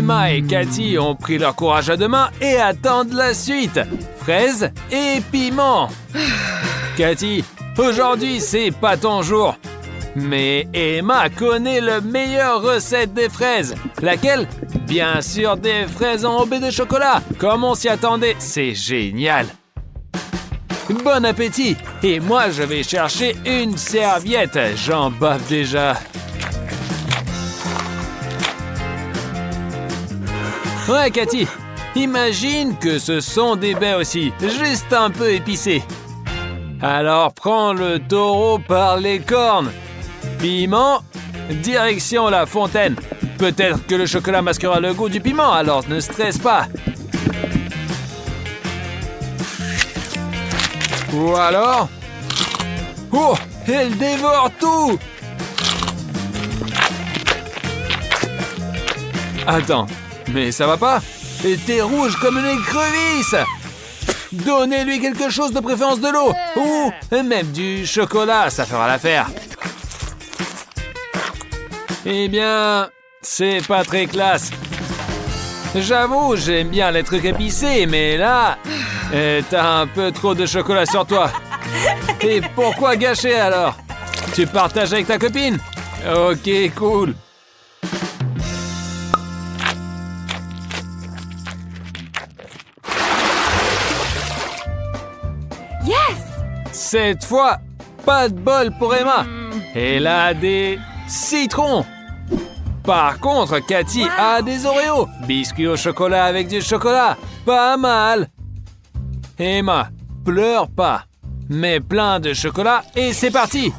Emma et Cathy ont pris leur courage à deux mains et attendent la suite. Fraises et piment. Cathy, aujourd'hui c'est pas ton jour. Mais Emma connaît la meilleure recette des fraises. Laquelle? Bien sûr des fraises enrobées de chocolat. Comme on s'y attendait, c'est génial. Bon appétit. Et moi je vais chercher une serviette. J'en bave déjà. Ouais, Cathy, imagine que ce sont des baies aussi, juste un peu épicées. Alors prends le taureau par les cornes. Piment, direction la fontaine. Peut-être que le chocolat masquera le goût du piment, alors ne stresse pas. Ou alors... Oh, elle dévore tout! Attends. Mais ça va pas? T'es rouge comme une écrevisse! Donnez-lui quelque chose, de préférence de l'eau! Ou même du chocolat, ça fera l'affaire. Eh bien, c'est pas très classe. J'avoue, j'aime bien les trucs épicés, mais là, t'as un peu trop de chocolat sur toi. Et pourquoi gâcher alors? Tu partages avec ta copine? Ok, cool. Cette fois, pas de bol pour Emma. Elle a des citrons. Par contre, Cathy a des Oreos. Biscuits au chocolat avec du chocolat. Pas mal. Emma, pleure pas. Mets plein de chocolat et c'est parti.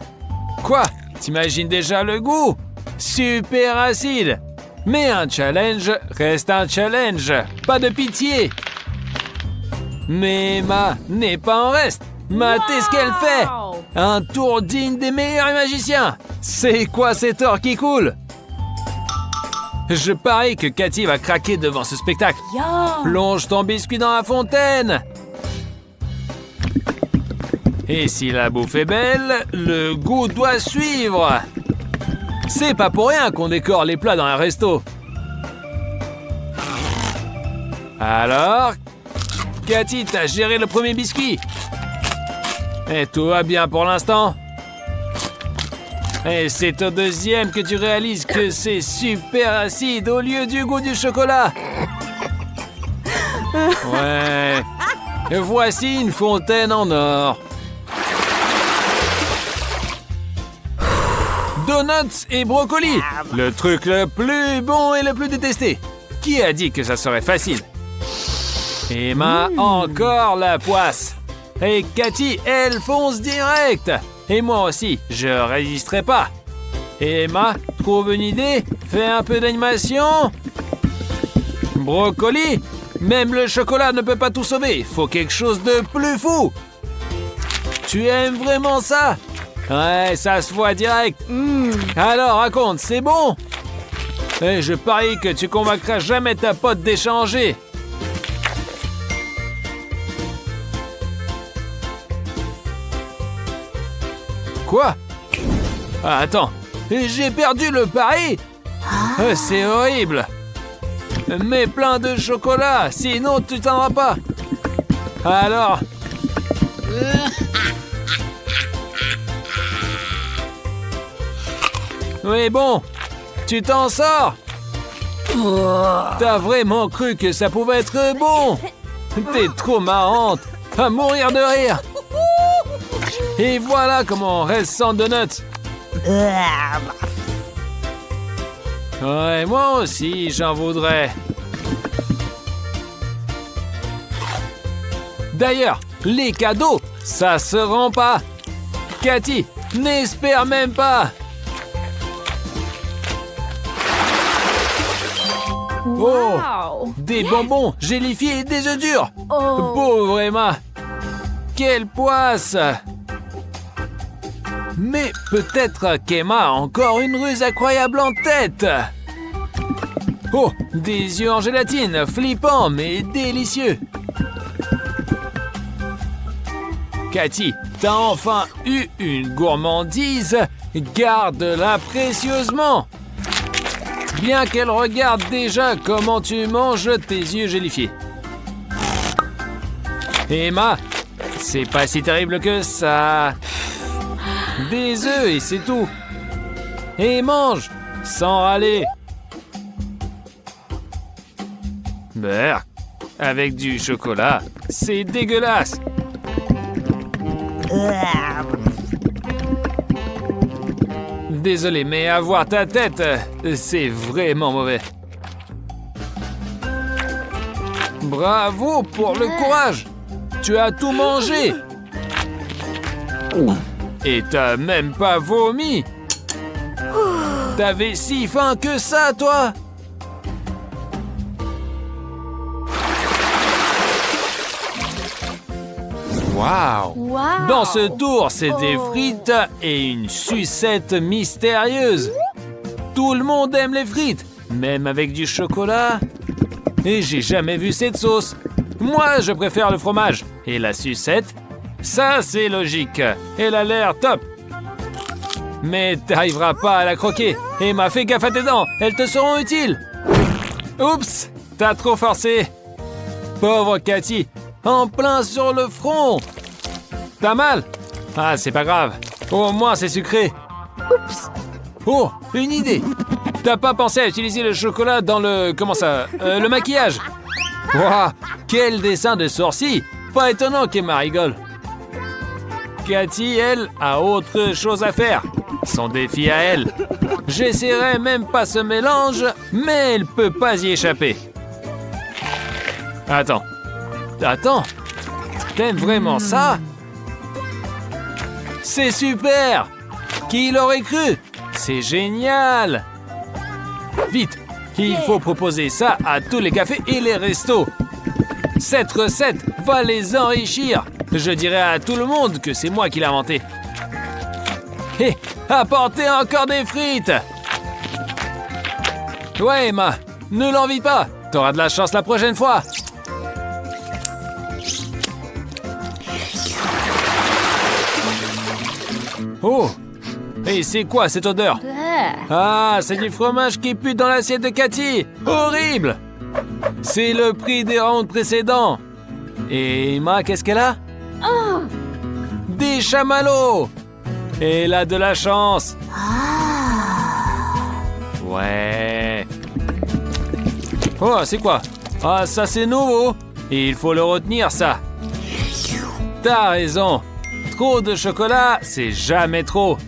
Quoi? T'imagines déjà le goût? Super acide. Mais un challenge reste un challenge. Pas de pitié. Mais Emma n'est pas en reste. Matez ce qu'elle fait! Un tour digne des meilleurs magiciens! C'est quoi cet or qui coule? Je parie que Cathy va craquer devant ce spectacle. Plonge ton biscuit dans la fontaine! Et si la bouffe est belle, le goût doit suivre! C'est pas pour rien qu'on décore les plats dans un resto. Alors, Cathy, t'as géré le premier biscuit. Et tout va bien pour l'instant. Et c'est au deuxième que tu réalises que c'est super acide au lieu du goût du chocolat. Ouais. Voici une fontaine en or. Donuts et brocolis. Le truc le plus bon et le plus détesté. Qui a dit que ça serait facile? Emma, encore la poisse. Et Cathy, elle fonce direct. Et moi aussi, je résisterai pas. Emma, trouve une idée? Fais un peu d'animation. Brocoli? Même le chocolat ne peut pas tout sauver. Faut quelque chose de plus fou. Tu aimes vraiment ça? Ouais, ça se voit direct. Alors, raconte, c'est bon? Et je parie que tu convaincras jamais ta pote d'échanger. Quoi? Ah, attends, j'ai perdu le pari? C'est horrible. Mets plein de chocolat, sinon tu t'en vas pas. Alors... Oui, bon, tu t'en sors? T'as vraiment cru que ça pouvait être bon? T'es trop marrante, à mourir de rire. Et voilà comment on reste sans donuts. Ouais, moi aussi, j'en voudrais. D'ailleurs, les cadeaux, ça se rend pas. Cathy, n'espère même pas. Oh, des bonbons gélifiés et des œufs durs. Pauvre Emma. Quelle poisse. Mais peut-être qu'Emma a encore une ruse incroyable en tête. Oh, des yeux en gélatine, flippants mais délicieux. Cathy, t'as enfin eu une gourmandise. Garde-la précieusement. Bien qu'elle regarde déjà comment tu manges tes yeux gélifiés. Emma, c'est pas si terrible que ça. Des œufs et c'est tout. Et mange, sans râler. Berk, avec du chocolat, c'est dégueulasse. Désolé, mais avoir ta tête, c'est vraiment mauvais. Bravo pour le courage. Tu as tout mangé. Et t'as même pas vomi. T'avais si faim que ça, toi. Waouh! Wow. Dans ce tour, c'est des frites et une sucette mystérieuse. Tout le monde aime les frites, même avec du chocolat. Et j'ai jamais vu cette sauce. Moi, je préfère le fromage. Et la sucette, ça c'est logique. Elle a l'air top. Mais t'arriveras pas à la croquer. Emma, fais gaffe à tes dents, elles te seront utiles. Oups, t'as trop forcé. Pauvre Cathy, en plein sur le front. T'as mal? Ah, c'est pas grave. Au moins, c'est sucré. Oups. Oh, une idée. T'as pas pensé à utiliser le chocolat dans le... Comment ça? Le maquillage. Waouh, quel dessin de sourcils. Pas étonnant qu'Emma rigole. Cathy, elle, a autre chose à faire. Son défi à elle. J'essaierai même pas ce mélange, mais elle peut pas y échapper. Attends. T'aimes vraiment ça? C'est super! Qui l'aurait cru? C'est génial! Vite, il faut proposer ça à tous les cafés et les restos. Cette recette va les enrichir. Je dirai à tout le monde que c'est moi qui l'ai inventé. Hé, apportez encore des frites! Ouais, Emma, ne l'envie pas. T'auras de la chance la prochaine fois. Oh! Et c'est quoi cette odeur? Ah, c'est du fromage qui pue dans l'assiette de Cathy! Horrible! C'est le prix des rounds précédents. Et Emma, qu'est-ce qu'elle a? Oh. Des chamallows! Elle a de la chance! Ouais! Oh, c'est quoi? Ah, ça c'est nouveau! Et il faut le retenir, ça! T'as raison! Trop de chocolat, c'est jamais trop.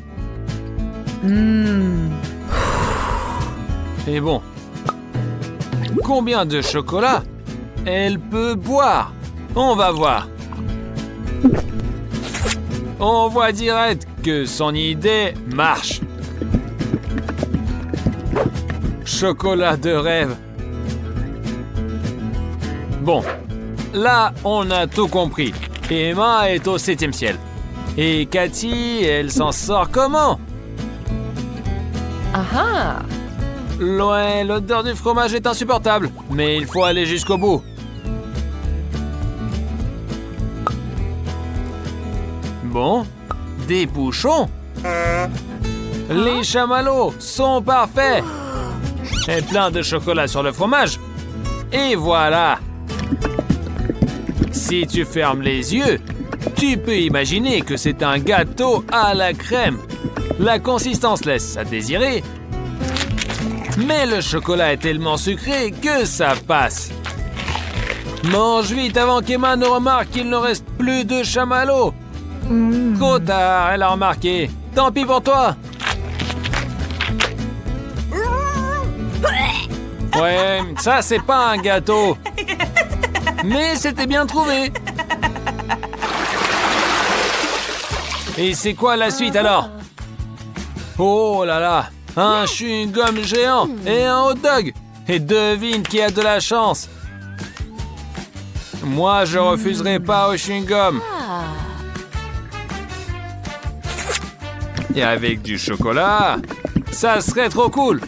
Et bon, combien de chocolat elle peut boire? On va voir. On voit direct que son idée marche. Chocolat de rêve. Bon, là, on a tout compris. Emma est au 7e ciel. Et Cathy, elle s'en sort comment? Ah. Ouais, l'odeur du fromage est insupportable, mais il faut aller jusqu'au bout. Bon, des bouchons. Les chamallows sont parfaits. Et plein de chocolat sur le fromage. Et voilà. Si tu fermes les yeux, tu peux imaginer que c'est un gâteau à la crème. La consistance laisse à désirer. Mais le chocolat est tellement sucré que ça passe. Mange vite avant qu'Emma ne remarque qu'il ne reste plus de chamallows. Trop tard, elle a remarqué. Tant pis pour toi. Ouais, ça c'est pas un gâteau. Mais c'était bien trouvé. Et c'est quoi la suite alors? Oh là là, un chewing-gum géant et un hot dog. Et devine qui a de la chance. Moi, je refuserai pas au chewing-gum. Et avec du chocolat, ça serait trop cool.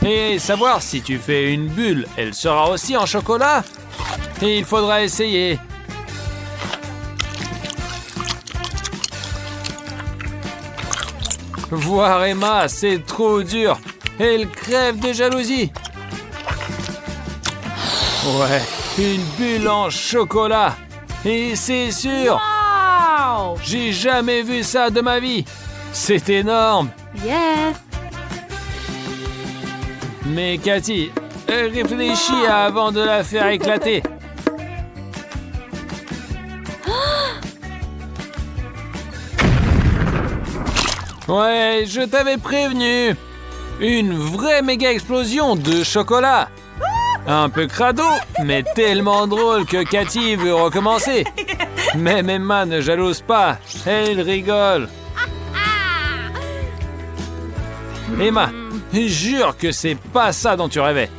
Et savoir si tu fais une bulle, elle sera aussi en chocolat. Et il faudra essayer. Voir Emma, c'est trop dur. Elle crève de jalousie. Ouais, une bulle en chocolat. Et c'est sûr, Wow! j'ai jamais vu ça de ma vie. C'est énorme. Yeah! Mais Cathy, réfléchis avant de la faire éclater. Ouais, je t'avais prévenu. Une vraie méga explosion de chocolat. Un peu crado, mais tellement drôle que Cathy veut recommencer. Même Emma ne jalouse pas, elle rigole. Emma, jure que c'est pas ça dont tu rêvais.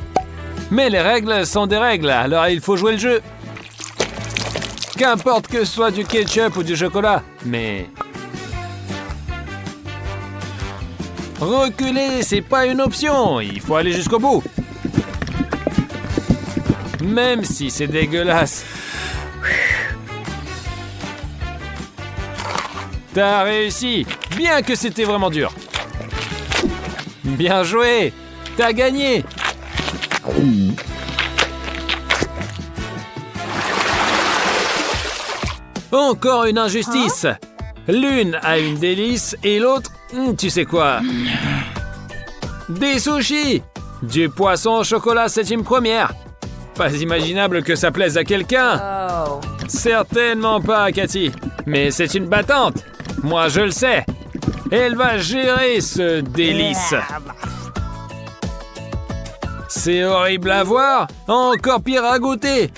Mais les règles sont des règles, alors il faut jouer le jeu. Qu'importe que ce soit du ketchup ou du chocolat, mais... Reculer, c'est pas une option, il faut aller jusqu'au bout. Même si c'est dégueulasse. T'as réussi, bien que c'était vraiment dur. Bien joué, t'as gagné. Encore une injustice. L'une a une délice et l'autre, tu sais quoi? Des sushis. Du poisson au chocolat 7e première. Pas imaginable que ça plaise à quelqu'un. Oh. Certainement pas, Cathy. Mais c'est une battante. Moi, je le sais. Elle va gérer ce délice. C'est horrible à voir, encore pire à goûter.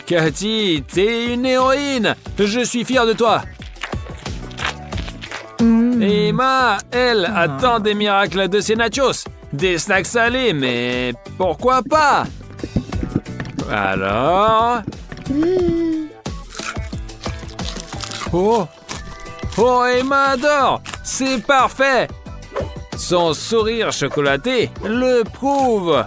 Cathy, t'es une héroïne. Je suis fier de toi. Emma, elle, attend des miracles de ses nachos. Des snacks salés, mais pourquoi pas? Alors... Oh! Oh, Emma adore! C'est parfait! Son sourire chocolaté le prouve.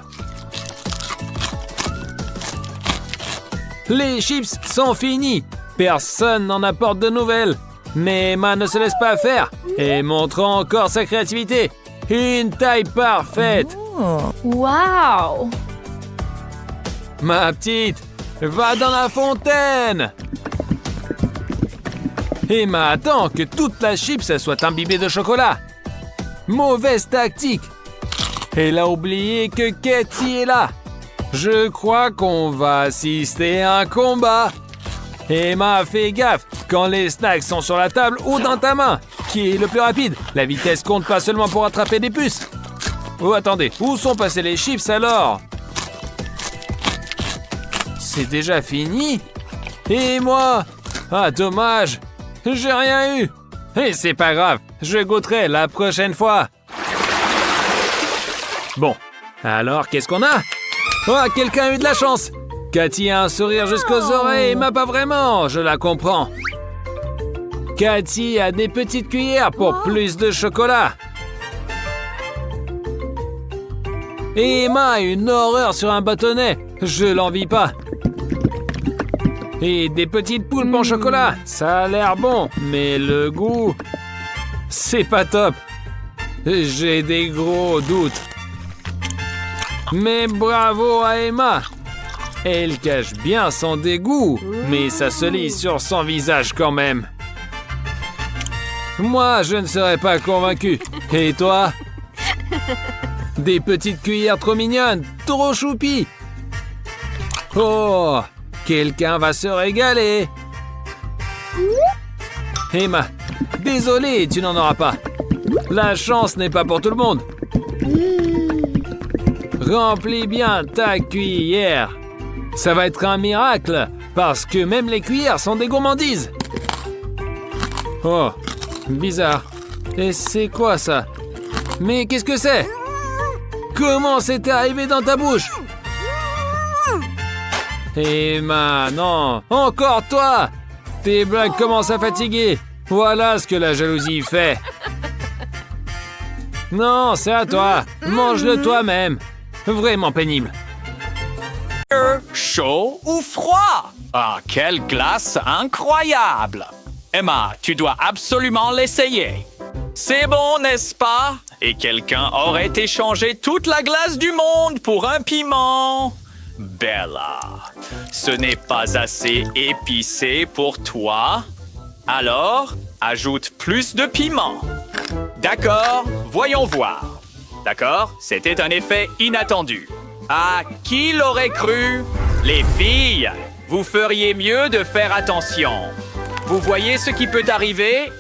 Les chips sont finis. Personne n'en apporte de nouvelles. Mais Emma ne se laisse pas faire et montre encore sa créativité. Une taille parfaite. Wow! Ma petite, va dans la fontaine. Emma attend que toute la chips soit imbibée de chocolat. Mauvaise tactique. Elle a oublié que Cathy est là. Je crois qu'on va assister à un combat. Emma, fais gaffe quand les snacks sont sur la table ou dans ta main. Qui est le plus rapide? La vitesse compte pas seulement pour attraper des puces. Oh, attendez, où sont passées les chips alors? C'est déjà fini? Et moi? Ah, dommage. J'ai rien eu. Et c'est pas grave, je goûterai la prochaine fois. Bon, alors qu'est-ce qu'on a? Oh, quelqu'un a eu de la chance. Cathy a un sourire jusqu'aux oreilles, mais pas vraiment, je la comprends. Cathy a des petites cuillères pour plus de chocolat. Et Emma a une horreur sur un bâtonnet, je l'envie pas. Et des petites poulpes en chocolat, ça a l'air bon, mais le goût, c'est pas top. J'ai des gros doutes. Mais bravo à Emma. Elle cache bien son dégoût, mais ça se lit sur son visage quand même. Moi, je ne serais pas convaincu. Et toi? Des petites cuillères trop mignonnes, trop choupies. Oh, quelqu'un va se régaler. Emma, désolé, tu n'en auras pas. La chance n'est pas pour tout le monde. Remplis bien ta cuillère. Ça va être un miracle, parce que même les cuillères sont des gourmandises. Oh, bizarre. Et c'est quoi ça? Mais qu'est-ce que c'est? Comment c'est arrivé dans ta bouche? Emma, non, encore toi! Tes blagues commencent à fatiguer. Voilà ce que la jalousie fait. Non, c'est à toi. Mange-le toi-même. Vraiment pénible. Chaud ou froid? Ah, quelle glace incroyable! Emma, tu dois absolument l'essayer. C'est bon, n'est-ce pas? Et quelqu'un aurait échangé toute la glace du monde pour un piment. Bella, ce n'est pas assez épicé pour toi. Alors, ajoute plus de piment. D'accord, voyons voir. D'accord, c'était un effet inattendu. Ah, qui l'aurait cru? Les filles, vous feriez mieux de faire attention. Vous voyez ce qui peut arriver?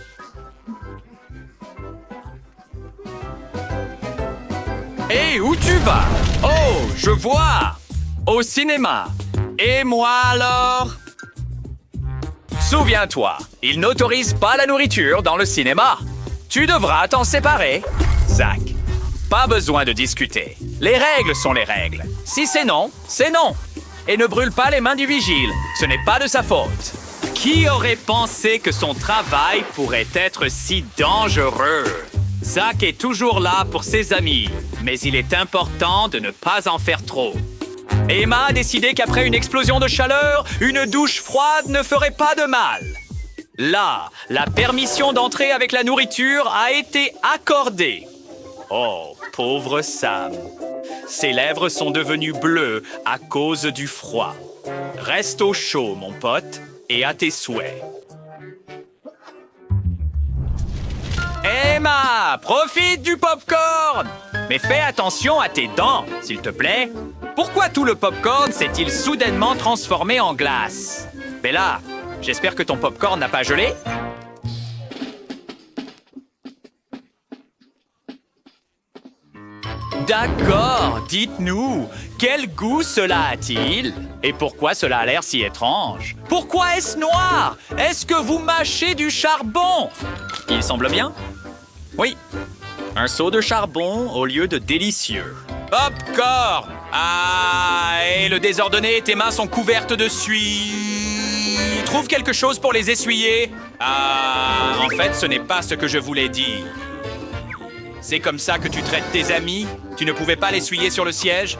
Hé, où tu vas? Oh, je vois! Au cinéma. Et moi alors? Souviens-toi, ils n'autorisent pas la nourriture dans le cinéma. Tu devras t'en séparer. Zach, pas besoin de discuter. Les règles sont les règles. Si c'est non, c'est non. Et ne brûle pas les mains du vigile. Ce n'est pas de sa faute. Qui aurait pensé que son travail pourrait être si dangereux? Zach est toujours là pour ses amis, mais il est important de ne pas en faire trop. Emma a décidé qu'après une explosion de chaleur, une douche froide ne ferait pas de mal. Là, la permission d'entrer avec la nourriture a été accordée. Oh, pauvre Sam. Ses lèvres sont devenues bleues à cause du froid. Reste au chaud, mon pote, et à tes souhaits. Emma, profite du popcorn! Mais fais attention à tes dents, s'il te plaît. Pourquoi tout le popcorn s'est-il soudainement transformé en glace? Bella, j'espère que ton popcorn n'a pas gelé. D'accord, dites-nous, quel goût cela a-t-il? Et pourquoi cela a l'air si étrange? Pourquoi est-ce noir? Est-ce que vous mâchez du charbon? Il semble bien. Oui, un seau de charbon au lieu de délicieux. Popcorn! Ah, et le désordonné, tes mains sont couvertes de suie. Trouve quelque chose pour les essuyer. Ah, en fait, ce n'est pas ce que je voulais dire. C'est comme ça que tu traites tes amis? Tu ne pouvais pas l'essuyer sur le siège?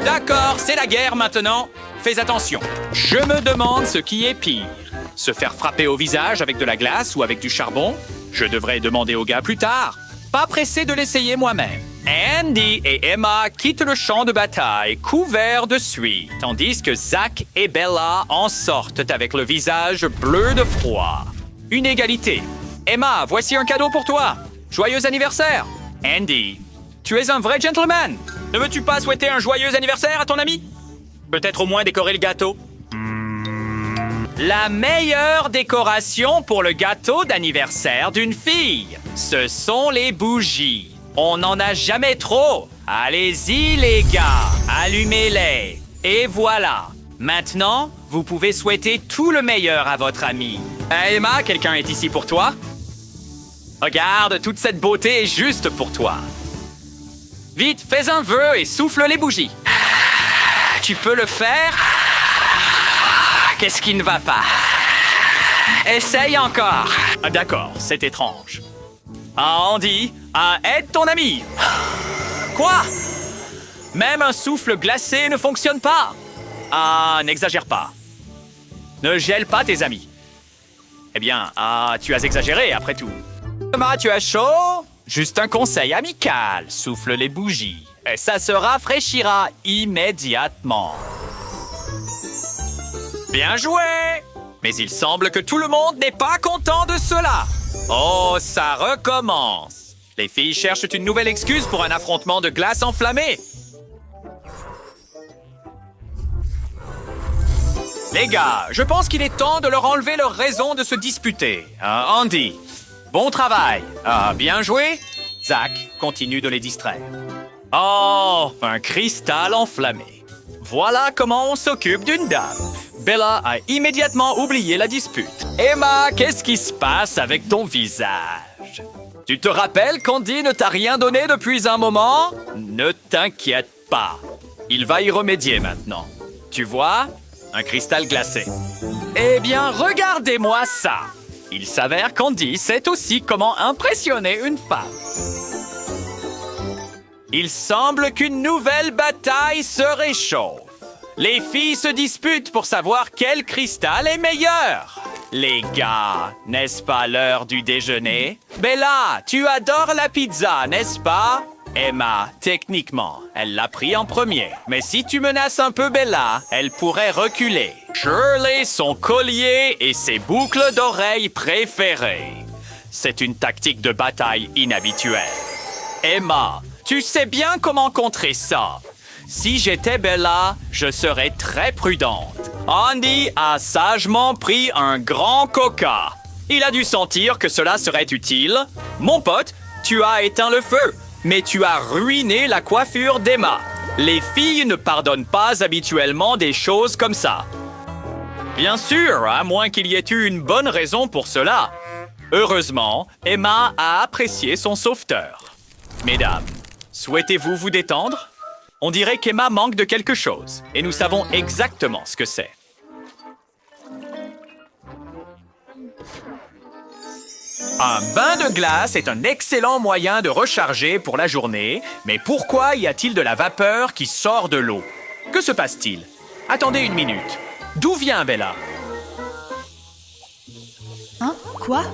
D'accord, c'est la guerre maintenant. Fais attention. Je me demande ce qui est pire. Se faire frapper au visage avec de la glace ou avec du charbon? Je devrais demander au gars plus tard. Pas pressé de l'essayer moi-même. Andy et Emma quittent le champ de bataille couverts de suie, tandis que Zach et Bella en sortent avec le visage bleu de froid. Une égalité. Emma, voici un cadeau pour toi. Joyeux anniversaire! Andy, tu es un vrai gentleman! Ne veux-tu pas souhaiter un joyeux anniversaire à ton ami? Peut-être au moins décorer le gâteau? La meilleure décoration pour le gâteau d'anniversaire d'une fille, ce sont les bougies. On n'en a jamais trop. Allez-y, les gars, allumez-les. Et voilà. Maintenant, vous pouvez souhaiter tout le meilleur à votre ami. Hey, Emma, quelqu'un est ici pour toi? Regarde, toute cette beauté est juste pour toi. Vite, fais un vœu et souffle les bougies. Tu peux le faire? Qu'est-ce qui ne va pas? Essaye encore. Ah, d'accord, c'est étrange. Ah, Andy, aide ton ami. Quoi? Même un souffle glacé ne fonctionne pas. Ah, n'exagère pas. Ne gèle pas tes amis. Eh bien, tu as exagéré après tout. Thomas, tu as chaud? Juste un conseil amical. Souffle les bougies. Et ça se rafraîchira immédiatement. Bien joué! Mais il semble que tout le monde n'est pas content de cela. Oh, ça recommence. Les filles cherchent une nouvelle excuse pour un affrontement de glace enflammée. Les gars, je pense qu'il est temps de leur enlever leur raison de se disputer. Andy, bon travail. Bien joué. Zach, continue de les distraire. Oh, un cristal enflammé. Voilà comment on s'occupe d'une dame. Bella a immédiatement oublié la dispute. Emma, qu'est-ce qui se passe avec ton visage? Tu te rappelles qu'Andy ne t'a rien donné depuis un moment? Ne t'inquiète pas. Il va y remédier maintenant. Tu vois? Un cristal glacé. Eh bien, regardez-moi ça. Il s'avère qu'Andy sait aussi comment impressionner une femme. Il semble qu'une nouvelle bataille se réchauffe. Les filles se disputent pour savoir quel cristal est meilleur. Les gars, n'est-ce pas l'heure du déjeuner? Bella, tu adores la pizza, n'est-ce pas? Emma, techniquement, elle l'a pris en premier. Mais si tu menaces un peu Bella, elle pourrait reculer. Shirley, son collier et ses boucles d'oreilles préférées. C'est une tactique de bataille inhabituelle. Emma, tu sais bien comment contrer ça. Si j'étais Bella, je serais très prudente. Andy a sagement pris un grand coca. Il a dû sentir que cela serait utile. Mon pote, tu as éteint le feu, mais tu as ruiné la coiffure d'Emma. Les filles ne pardonnent pas habituellement des choses comme ça. Bien sûr, à moins qu'il y ait eu une bonne raison pour cela. Heureusement, Emma a apprécié son sauveteur. Mesdames, souhaitez-vous vous détendre? On dirait qu'Emma manque de quelque chose, et nous savons exactement ce que c'est. Un bain de glace est un excellent moyen de recharger pour la journée, mais pourquoi y a-t-il de la vapeur qui sort de l'eau? Que se passe-t-il? Attendez une minute. D'où vient Bella? Hein? Quoi?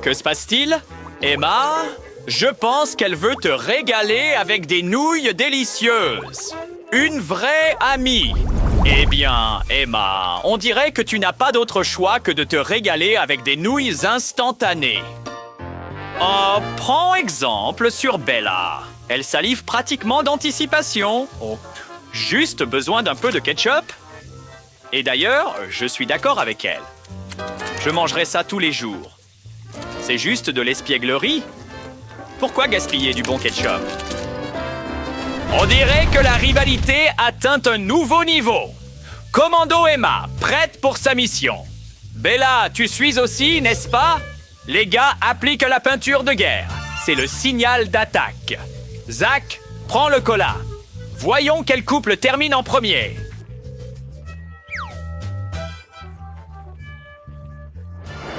Que se passe-t-il? Emma, je pense qu'elle veut te régaler avec des nouilles délicieuses. Une vraie amie. Eh bien, Emma, on dirait que tu n'as pas d'autre choix que de te régaler avec des nouilles instantanées. Prends exemple sur Bella. Elle salive pratiquement d'anticipation. Juste besoin d'un peu de ketchup. Et d'ailleurs, je suis d'accord avec elle. Je mangerai ça tous les jours. C'est juste de l'espièglerie. Pourquoi gaspiller du bon ketchup? On dirait que la rivalité atteint un nouveau niveau. Commando Emma, prête pour sa mission. Bella, tu suis aussi, n'est-ce pas? Les gars appliquent la peinture de guerre. C'est le signal d'attaque. Zach, prends le cola. Voyons quel couple termine en premier.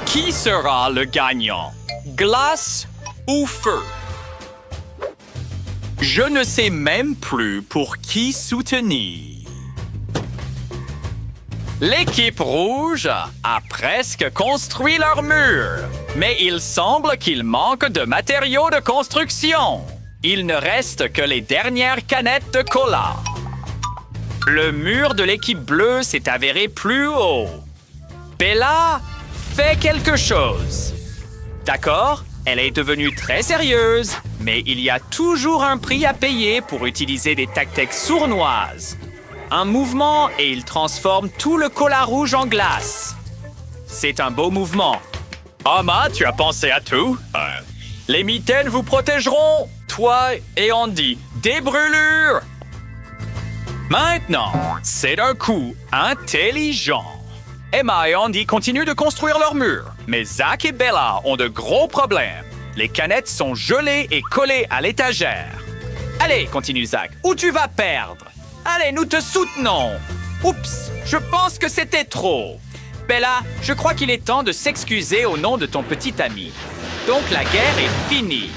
Qui sera le gagnant? Glace ou feu? Je ne sais même plus pour qui soutenir. L'équipe rouge a presque construit leur mur, mais il semble qu'il manque de matériaux de construction. Il ne reste que les dernières canettes de cola. Le mur de l'équipe bleue s'est avéré plus haut. Bella, fais quelque chose. D'accord? Elle est devenue très sérieuse, mais il y a toujours un prix à payer pour utiliser des tactiques sournoises. Un mouvement et il transforme tout le cola rouge en glace. C'est un beau mouvement. Emma, tu as pensé à tout? Les mitaines vous protégeront, toi et Andy, des brûlures. Maintenant, c'est un coup intelligent. Emma et Andy continuent de construire leur mur, mais Zach et Bella ont de gros problèmes. Les canettes sont gelées et collées à l'étagère. Allez, continue Zach, ou tu vas perdre. Allez, nous te soutenons. Oups, je pense que c'était trop. Bella, je crois qu'il est temps de s'excuser au nom de ton petit ami. Donc la guerre est finie.